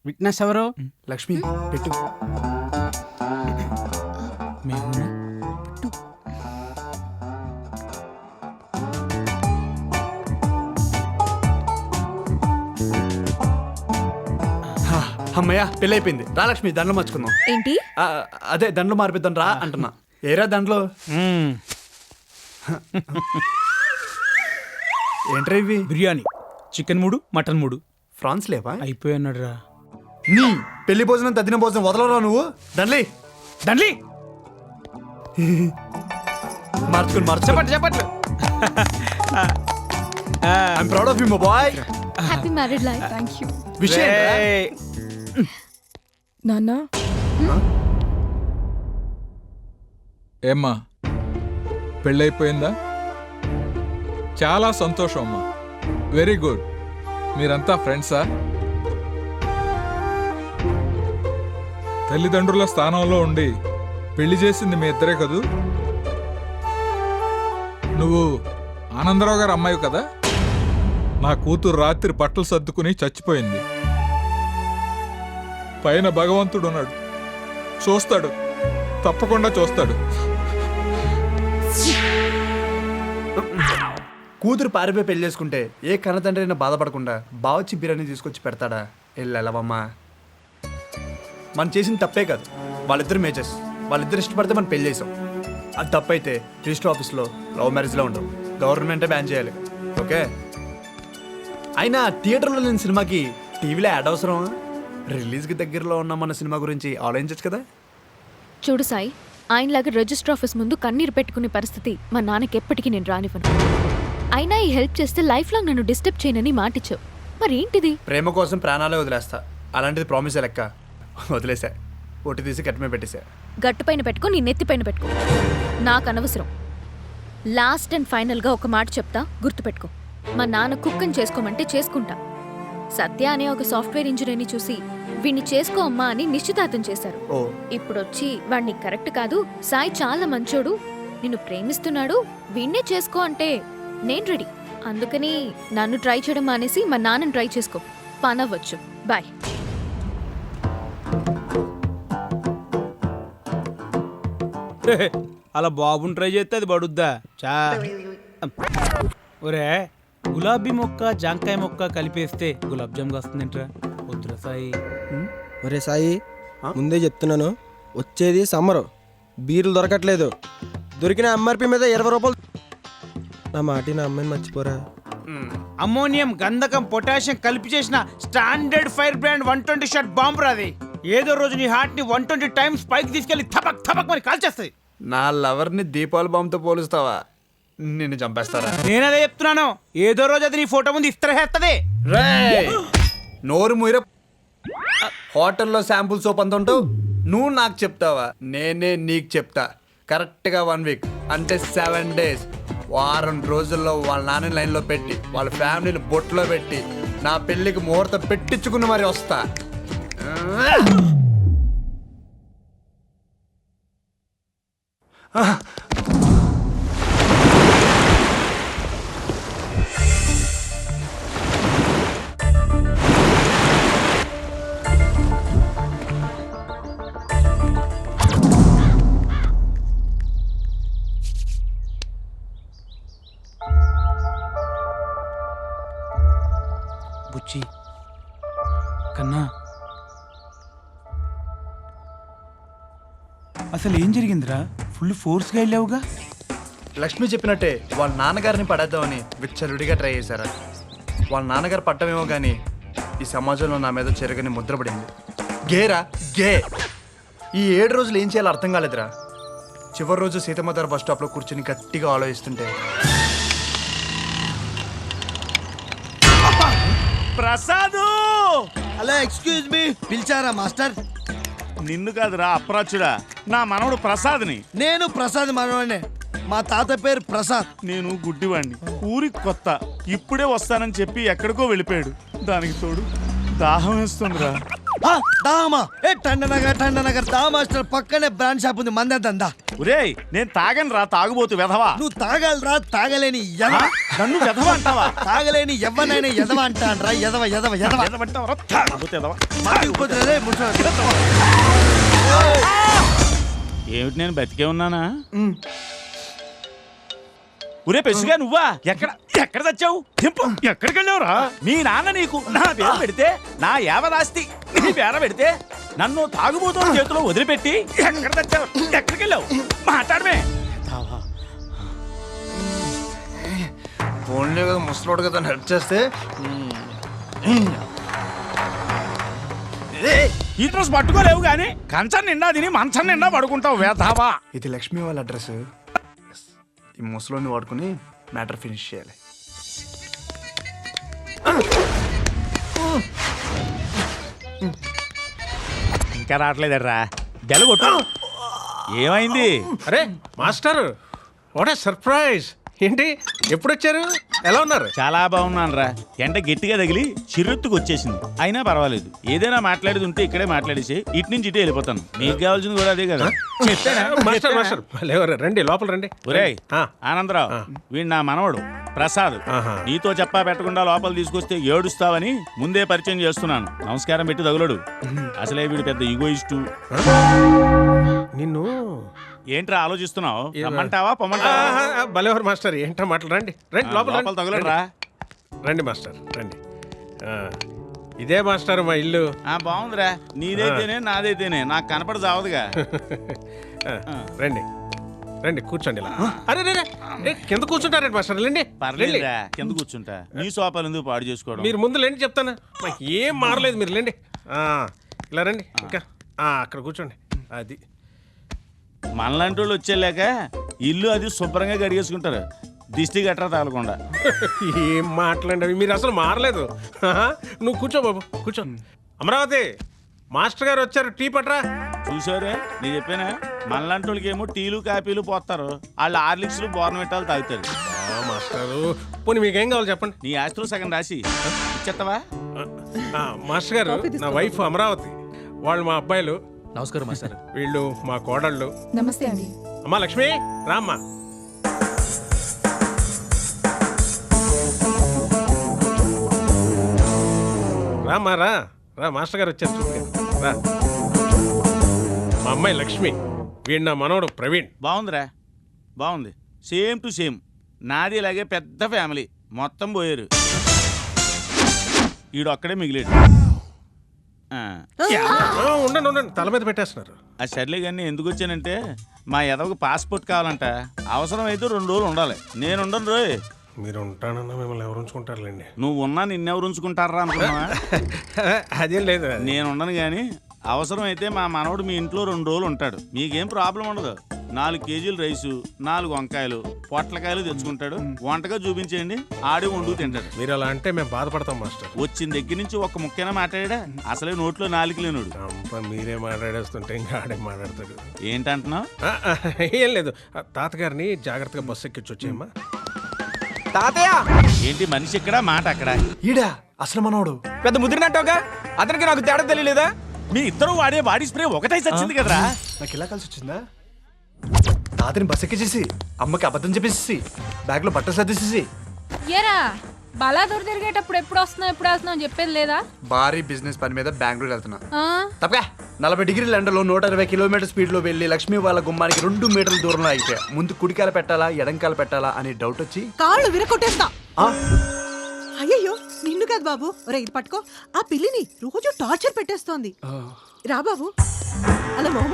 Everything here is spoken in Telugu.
విట్నెస్ ఎవరు? లక్ష్మి పెట్టు. అమ్మయ్య పెళ్ళి అయిపోయింది. రా లక్ష్మి దండలు మార్చుకుందాం. ఏంటి? అదే దండలు మార్పిద్దాం రా అంటున్నా. ఏరా దండలు ఏంట్రా ఇవి? Biryani, chicken 3, mutton 3. ఫ్రాన్స్ లేవా? అయిపోయాడు రా. నీ పెళ్లి భోజనం తద్దిన భోజనం వదలరా నువ్వు. దండలి దండ్లి మార్చుకుని చెప్పట్లు చెప్పట్లు. I'm proud of you my boy. Happy married life. Thank you. విషయం నాన్న ఏమ్మా పెళ్ళైపోయిందా? చాలా సంతోషం అమ్మా. Very good. మీరంతా ఫ్రెండ్సా? తల్లిదండ్రుల స్థానంలో ఉండి పెళ్లి చేసింది మీ ఇద్దరే కదూ? నువ్వు ఆనందరావు గారు అమ్మాయి కదా? నా కూతురు రాత్రి బట్టలు సర్దుకుని చచ్చిపోయింది. పైన భగవంతుడు ఉన్నాడు, చూస్తాడు, తప్పకుండా చూస్తాడు. కూతురు పారిపోయి పెళ్లి చేసుకుంటే ఏ కన్నతండ్రి అయినా బాధపడకుండా బావచ్చి బిర్యానీ తీసుకొచ్చి పెడతాడా? వెళ్ళవమ్మా. మనం చేసిన తప్పే కాదు. వాళ్ళిద్దరు మేజర్స్, వాళ్ళిద్దరు ఇష్టపడితే మనం పెళ్లి చేసాం. అది తప్పైతే రిజిస్టర్ ఆఫీస్లో లవ్ మ్యారేజ్లో ఉండవు. గవర్నమెంటే బ్యాన్ చేయాలి. ఓకే? అయినా థియేటర్లో లేని సినిమాకి టీవీలో యాడ్ అవసరం? రిలీజ్కి దగ్గరలో ఉన్న మన సినిమా గురించి ఆలోచించచ్చు కదా. చూడు సాయి, ఆయనలాగా రిజిస్టర్ ఆఫీస్ ముందు కన్నీరు పెట్టుకునే పరిస్థితి మా నాన్నకి ఎప్పటికీ నేను రానివ్వను. అయినా ఈ హెల్ప్ చేస్తే లైఫ్ లాంగ్ నన్ను డిస్టర్బ్ చేయనని మాటిచ్చావు. మరి ఏంటిది? ప్రేమ కోసం ప్రాణాలే వదిలేస్తా. అలాంటిది ప్రామిసే లెక్క. వదిలేసా. ఒట్టి తీసి కట్టిమే పెట్టేశా. గట్టు పైన పెట్టుకో, నీ నెత్తి పైన పెట్టుకో. నాకు అనవసరం. లాస్ట్ అండ్ ఫైనల్గా ఒక మాట చెప్తా, గుర్తుపెట్టుకో. మా నాన్న కుక్కని చేసుకోమంటే చేసుకుంటా. సత్య అనే ఒక సాఫ్ట్వేర్ ఇంజనీర్ని చూసి వీణ్ణి చేసుకో అమ్మా అని నిశ్చితార్థం చేశారు. ఇప్పుడొచ్చి వాడిని కరెక్ట్ కాదు, సాయి చాలా మంచోడు, నిన్ను ప్రేమిస్తున్నాడు, వీణ్ణే చేసుకో అంటే నేను రెడీ. అందుకని నన్ను ట్రై చేయడం మానేసి మా నాన్నని ట్రై చేసుకో. పనవ్వచ్చు. బాయ్. అలా బాబుని ట్రై చేస్తే అది పడుద్దా? చా ఒరే, గులాబీ మొక్క జాంకాయ మొక్క కలిపేస్తే గులాబ్ జామ్గా వస్తుందేంట్రా? వద్దురా సాయి. ఒరే సాయి, ముందే చెప్తున్నాను, వచ్చేది సమ్మరు, బీర్లు దొరకట్లేదు. దొరికిన ఎంఆర్పి మీద 20 రూపాయలు. నా మాట నా అమ్మాయిని మర్చిపోరా. అమ్మోనియం, గంధకం, పొటాషియం కలిపి చేసిన standard fire brand 120 shot bomb రాది. ఏదో రోజు నీ హార్ట్ ని 120 టైమ్స్ పైకి తీసుకెళ్లి థపక్ థపక్ మరి కాల్చేస్తాయి. నా లవర్ని దీపావళి బాంబుతో పోలుస్తావా? నిన్ను చంపేస్తారా? నేనదే చెప్తున్నాను. ఏదో రోజు అది నీ ఫోటో ముందు ఇస్త్రహేస్తది. నోరు ముయిర. హోటల్లో శాంపుల్ సోప్ అంత ఉంటావు, నువ్వు నాకు చెప్తావా? నేనే నీకు చెప్తా. కరెక్ట్గా 1 వీక్ అంటే 7 days, వారం రోజుల్లో వాళ్ళ నాన్న లైన్లో పెట్టి వాళ్ళ ఫ్యామిలీని బొట్లో పెట్టి నా పెళ్ళికి ముహూర్తం పెట్టించుకుని మరి వస్తా. బుచ్చి కన్నా, అసలు ఏం జరిగిందిరా? ఫుల్ ఫోర్స్గా వెళ్ళావుగా. లక్ష్మి చెప్పినట్టే వాళ్ళ నాన్నగారిని పడేద్దామని విచ్చలుడిగా ట్రై చేశారా? వాళ్ళ నాన్నగారు పట్టమేమో కానీ ఈ సమాజంలో నా మీద చెరగని ముద్రపడింది. గేరా గే. ఈ 7 రోజులు ఏం చేయాలో అర్థం కాలేదురా. చివరి రోజు సీతమ్మధార బస్ స్టాప్లో కూర్చుని గట్టిగా ఆలోచిస్తుంటే, ప్రసాదు! హలో, ఎక్స్క్యూజ్ మీ, పిలిచారా మాస్టర్? నిన్ను కాదురా అప్రాచుడా, నా మనవడు ప్రసాద్ని. నేను ప్రసాద్ మనవాడినే. మా తాత పేరు ప్రసాద్. నేను గుడ్డివాణ్ణి, ఊరికి కొత్త, ఇప్పుడే వస్తానని చెప్పి ఎక్కడికో వెళ్ళిపోయాడు. దానికి తోడు దాహం వేస్తుందిరా. దామా? ఏ టండనగర్ దా మాస్టర్, పక్కనే బ్రాండ్ షాప్ ఉంది, మందేద్దా. ఒరేయ్ నేను తాగను రా తాగుబోతు వెధవా. నువ్వు తాగలరా తాగలేని ఎదవ. నన్ను వెధవ అంటావా? తాగలేని ఎవ్వనైనా ఎదవ అంటాన్రా. ఎదవ ఎదవ ఎదవ ఎదవంటావా? తాగుబోతు ఎదవ. మాటిపోతున్నదే ముసలి. ఏమిటి నేను బతికే ఉన్నానా? ఒరే పెసుగా నువ్వా? ఎక్కడ చచ్చావు? ఎక్కడికి వెళ్ళావురా? మీ నాన్న నీకు నా పేరు పెడితే నా యావదాస్తి నీ పేర పెడితే నన్ను తాగుబోతున్న చేతిలో వదిలిపెట్టి ఎక్కడ చచ్చావు? ఎక్కడికి వెళ్ళావు? మాట్లాడమే. ఫోన్లే కదా ముసలోడు కదా హెల్ప్ చేస్తే ఈ డ్రెస్ పట్టుకోలేవు గాని కంచం నిండా తిని మంచం నిండా పడుకుంటావు వేధావా. ఇది లక్ష్మి వాళ్ళ అడ్రస్. ఈ ముసలోని వాడుకుని మ్యాటర్ ఫినిష్ చేయాలి. ఇంకా రావట్లేదర్రా. బెలగొట్టు. ఏమైంది? అరే మాస్టర్ వాట్ ఏ సర్ప్రైజ్. ఏంటి ఎప్పుడు వచ్చారు? ఎలా ఉన్నారు? చాలా బాగున్నాను రా. ఎండ గట్టిగా తగిలి చిరుత్తుకు వచ్చేసింది. అయినా పర్వాలేదు, ఏదైనా మాట్లాడేది ఉంటే ఇక్కడే మాట్లాడేసి ఇటు నుంచి ఇటే వెళ్ళిపోతాను. మీకు కావాల్సింది కూడా అదే కదా. మాస్టర్ మాస్టర్ లేవరు, రండి లోపల రండి. ఒరేయ్ ఆ. ఆనందరావు, వీడు నా మనవడు ప్రసాద్. ఆహా. నీతో చెప్పా పెట్టకుండా లోపల తీసుకొస్తే ఏడుస్తావని ముందే పరిచయం చేస్తున్నాను. నమస్కారం పెట్టి తగులడు. అసలే వీడు పెద్ద ఈగోయిస్టు. నిన్ను ఏంట్రా ఆలోచిస్తున్నావు? రమ్మంటావా పొమ్మంటావా? బలేవరు మాస్టర్ ఏంటో మాటలు. రండి రండి లోపల లోపల తగులరా. రండి మాస్టర్ రండి. ఇదే మాస్టర్ మా ఇల్లు. బాగుందిరా. నీదైతేనే నాదైతేనే నాకు కనపడ చావదుగా. రండి రండి కూర్చోండి ఇలా. అరే రే రే, కింద కూర్చుంటారండి మాస్టర్. రండి పర్లేదురా, కింద కూర్చుంటా. నీ సోపాలు ఎందుకు పాడు చేసుకోవడం? మీరు ముందు లేండి చెప్తాను. మాకు ఏం మారలేదు, మీరు లేండి. ఇలా రండి. ఇంకా అక్కడ కూర్చోండి. అది మనలాంటి వాళ్ళు వచ్చేలాక ఇల్లు అది శుభ్రంగా గడిగేసుకుంటారు, దిష్టి గట్రా తగలకుండా. ఏం మాట్లాడండి, మీరు అసలు మారలేదు. నువ్వు కూర్చో బాబు, కూర్చో. అమరావతి మాస్టర్ గారు వచ్చారు, టీ పట్రా. చూసారే, నేను చెప్పానా? మనలాంటి వాళ్ళకి ఏమో టీలు కాపీలు పోస్తారు, వాళ్ళు హార్లిక్స్లు బోర్నవిటాలు తాగుతారు. మాస్టరు పోనీ మీకేం కావాలి చెప్పండి. నీ ఆస్తిలో సగం రాసి ఇచ్చేస్తావా? మాస్టర్ గారు నా వైఫ్ అమరావతి, వాళ్ళు మా అబ్బాయిలు. నమస్కారం మాస్టర్. వీళ్ళు మా కోడళ్ళు. నమస్తే అండి. అమ్మా లక్ష్మి రామ్మా. రామ్మా రా రా, మాస్టర్ గారు వచ్చారు చూడు. రా. మా అమ్మాయి లక్ష్మి, వీడు నా మనవడు ప్రవీణ్. బాగుందిరా, బాగుంది. సేమ్ టు సేమ్ నాది ఇలాగే పెద్ద ఫ్యామిలీ, మొత్తం పోయారు. ఈడు ఒక్కడే మిగిలేడు. ఉండండి ఉండండి, తల మీద పెట్టేస్తున్నారు. ఆ సర్లే కానీ ఎందుకు వచ్చానంటే మా ఎదవకు పాస్పోర్ట్ కావాలంట. అవసరం అయితే 2 రోజులు ఉండాలి. నేను ఉండను రోయ్. మీరు ఉంటానన్నా మిమ్మల్ని ఎవరు ఉంచుకుంటారులేండి. నువ్వు ఉన్నా నిన్నెవరు ఉంచుకుంటారా అనుకున్నావా? అదేం లేదు. నేను ఉండను కానీ అవసరం అయితే మా మనవడు మీ ఇంట్లో 2 రోజులు ఉంటాడు. మీకేం ప్రాబ్లం ఉండదు. 4 కేజీలు రైసు, 4 వంకాయలు, పొట్లకాయలు తెచ్చుకుంటాడు. వంటగా చూపించేయండి, ఆడి వండుకు తింటాడు. మీరు అలా అంటే మేము బాధపడతాం మాస్టర్. వచ్చిన దగ్గర నుంచి ఒక్క ముక్కైనా మాట్లాడా? అసలే నోట్లో 4 లేనుడు. మీరే మాట్లాడేస్తుంటే ఇంకా ఆడే మాట్లాడతాడు. ఏంటంటున్నావు? ఏం లేదు, తాతగారిని జాగ్రత్తగా బస్సు ఎక్కించి వచ్చేయమ్మా. తాతయ్య ఏంటి మనిషి ఇక్కడ మాట అక్కడ? ఈడా అసలు మనోడు పెద్ద ముదిరినట్టుగా, అతనికి నాకు తేడా తెలియలేదా? మీ ఇద్దరు వాడే బాడీ స్ప్రే ఒకటై చచ్చింది కదరా. నాకు ఇలా కలిసి వచ్చిందా? తాతని బస్ ఎక్కించేసి అమ్మకి అబద్ధం చెప్పేసి బ్యాగ్ లో బట్టలు సర్దేసేసి. ఏరా బలాదూర్ తిరిగేటప్పుడు ఎప్పుడు వస్తున్నావు అని చెప్పేది లేదా? భారీ బిజినెస్ పని మీద బెంగళూరు వెళ్తున్నా. ఆ? తప్పగా 40 డిగ్రీల ఎండలో 120 కిలోమీటర్ స్పీడ్ లో వెళ్లి లక్ష్మీ వాళ్ళ గుమ్మానికి 2 మీటర్ల దూరంలో అయిపోయా. ముందు కుడికాల పెట్టాలా ఎడంకాల పెట్టాలా అని డౌట్ వచ్చి కాళ్ళు విరకొట్టేస్తా. ఆ, అయ్యయ్యో నిన్ను కాదు బాబు. ఒరే ఇది పట్టుకో. ఆ పిల్లిని రోజు టార్చర్ పెట్టేస్తోంది. రా బాబు. అలా మొహం